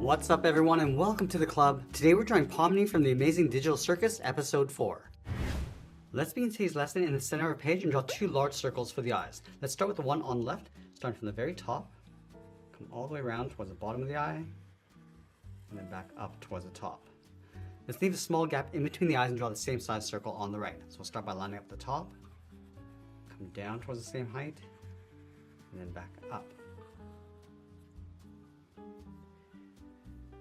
What's up everyone and welcome to the club. Today we're drawing Pomni from the Amazing Digital Circus Ep.4. Let's begin today's lesson in the center of the page and draw two large circles for the eyes. Let's start with the one on the left, starting from the very top. Come all the way around towards the bottom of the eye, and then back up towards the top. Let's leave a small gap in between the eyes and draw the same size circle on the right. So we'll start by lining up the top, come down towards the same height, and then back up.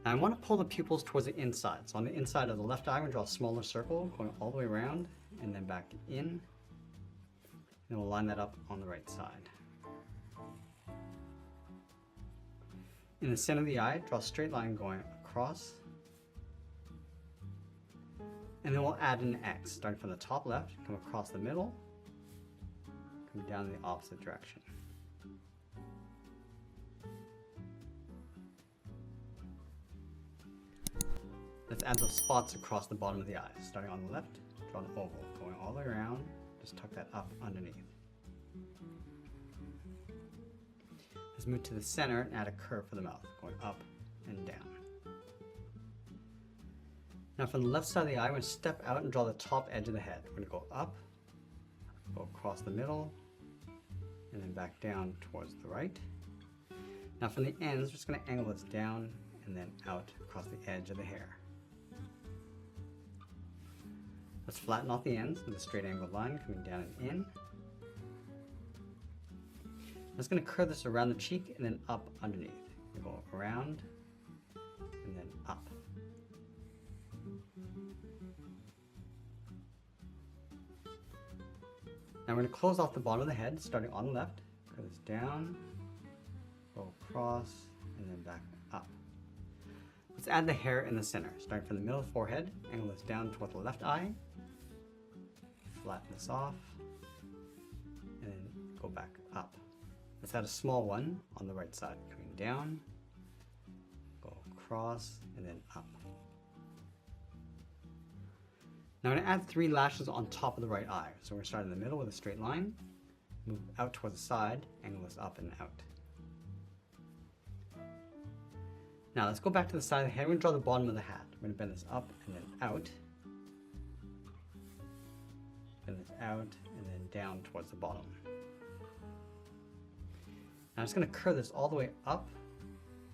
Now I want to pull the pupils towards the inside. So on the inside of the left eye, I'm going to draw a smaller circle going all the way around and then back in. And we'll line that up on the right side. In the center of the eye, draw a straight line going across. And then we'll add an X, starting from the top left, come across the middle, come down in the opposite direction. Let's add those spots across the bottom of the eye. Starting on the left, draw an oval, going all the way around, just tuck that up underneath. Let's move to the center and add a curve for the mouth, going up and down. Now from the left side of the eye, we're going to step out and draw the top edge of the head. We're going to go up, go across the middle, and then back down towards the right. Now from the ends, we're just going to angle this down and then out across the edge of the hair. Let's flatten off the ends with a straight angled line coming down and in. I'm just going to curve this around the cheek and then up underneath. We go around and then up. Now we're going to close off the bottom of the head, starting on the left. Curve this down, go across, and then back up. Let's add the hair in the center, starting from the middle of the forehead, angle this down toward the left eye, flatten this off, and then go back up. Let's add a small one on the right side, coming down, go across, and then up. Now I'm going to add 3 lashes on top of the right eye. So we're going to start in the middle with a straight line, move out towards the side, angle this up and out. Now let's go back to the side of the head. We're going to draw the bottom of the hat. We're going to bend this up and then out. Bend this out and then down towards the bottom. Now I'm just going to curve this all the way up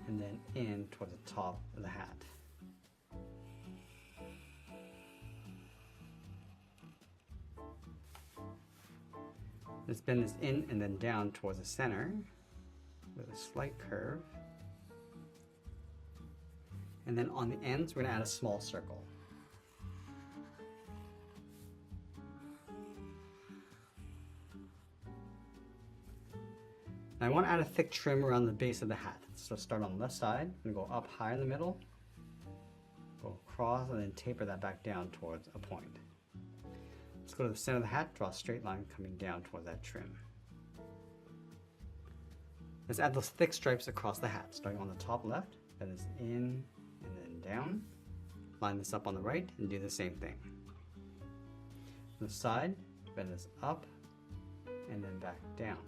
and then in towards the top of the hat. Let's bend this in and then down towards the center with a slight curve. And then on the ends, we're going to add a small circle. Now I want to add a thick trim around the base of the hat. So start on the left side, and go up high in the middle, go across, and then taper that back down towards a point. Let's go to the center of the hat, draw a straight line coming down towards that trim. Let's add those thick stripes across the hat, starting on the top left, bend this in, and then down. Line this up on the right and do the same thing. On the side, bend this up and then back down.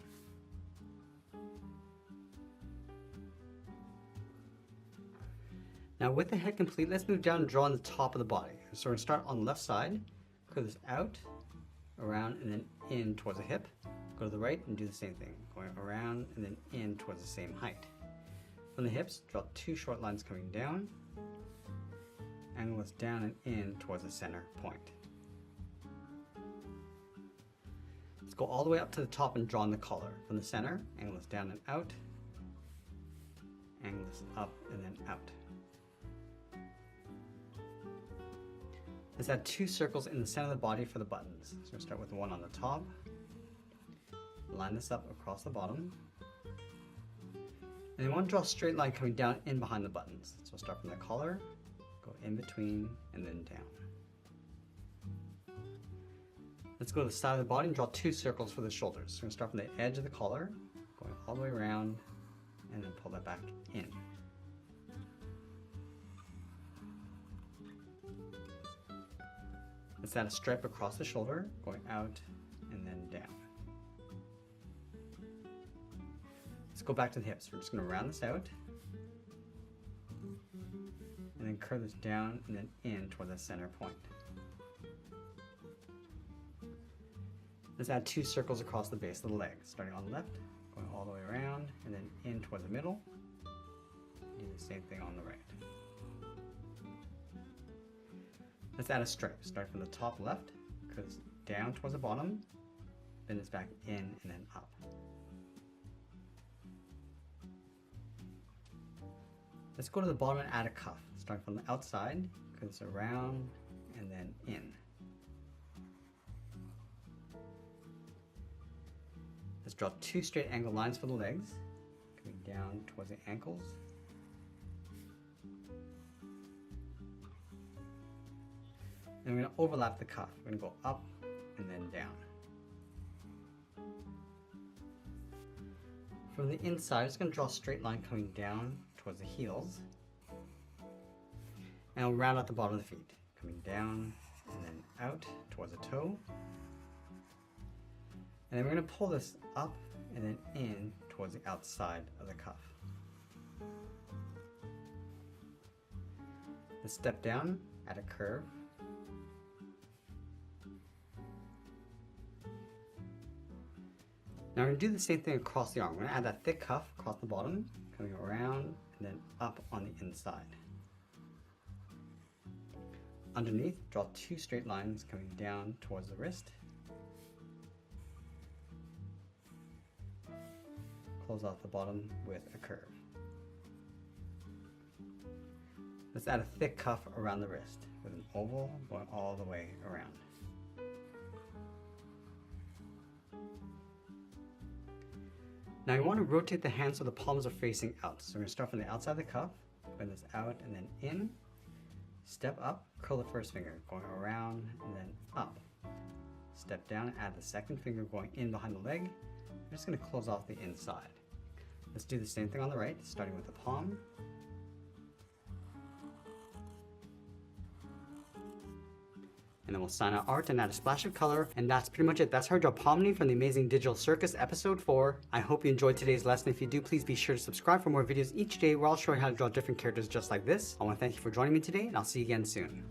Now with the head complete, let's move down and draw on the top of the body. So we're going to start on the left side, curve this out, around, and then in towards the hip. Go to the right and do the same thing, going around and then in towards the same height. From the hips, draw 2 short lines coming down, angle this down and in towards the center point. Let's go all the way up to the top and draw in the collar. From the center, angle this down and out, angle this up and then out. Let's add 2 circles in the center of the body for the buttons. So we're going to start with the one on the top, line this up across the bottom, and then we want to draw a straight line coming down in behind the buttons. So we'll start from the collar, go in between, and then down. Let's go to the side of the body and draw 2 circles for the shoulders. So we're going to start from the edge of the collar, going all the way around, and then pull that back in. Let's add a stripe across the shoulder, going out and then down. Let's go back to the hips. We're just going to round this out. then curve this down and then in toward the center point. Let's add 2 circles across the base of the leg, starting on the left, going all the way around, and then in toward the middle. Do the same thing on the right. Let's add a stripe, start from the top left, curve this down towards the bottom, bend this back in and then up. Let's go to the bottom and add a cuff, starting from the outside, curve this around, and then in. Let's draw 2 straight angle lines for the legs, coming down towards the ankles. And we're going to overlap the cuff. We're going to go up and then down. From the inside, I'm just going to draw a straight line coming down towards the heels. And we'll round out the bottom of the feet, coming down and then out towards the toe. And then we're going to pull this up and then in towards the outside of the cuff. Let's step down, add a curve. Now we're going to do the same thing across the arm. We're going to add that thick cuff across the bottom, coming around and then up on the inside. Underneath, draw 2 straight lines coming down towards the wrist. Close off the bottom with a curve. Let's add a thick cuff around the wrist with an oval going all the way around. Now you want to rotate the hands so the palms are facing out. So we're going to start from the outside of the cuff, bend this out and then in, step up, curl the first finger, going around and then up. Step down, add the second finger going in behind the leg. I'm just going to close off the inside. Let's do the same thing on the right, starting with the palm. And then we'll sign our art and add a splash of color. And that's pretty much it. That's how I draw Pomni from the Amazing Digital Circus Episode 4. I hope you enjoyed today's lesson. If you do, please be sure to subscribe for more videos each day where I'll show you how to draw different characters just like this. I want to thank you for joining me today, and I'll see you again soon.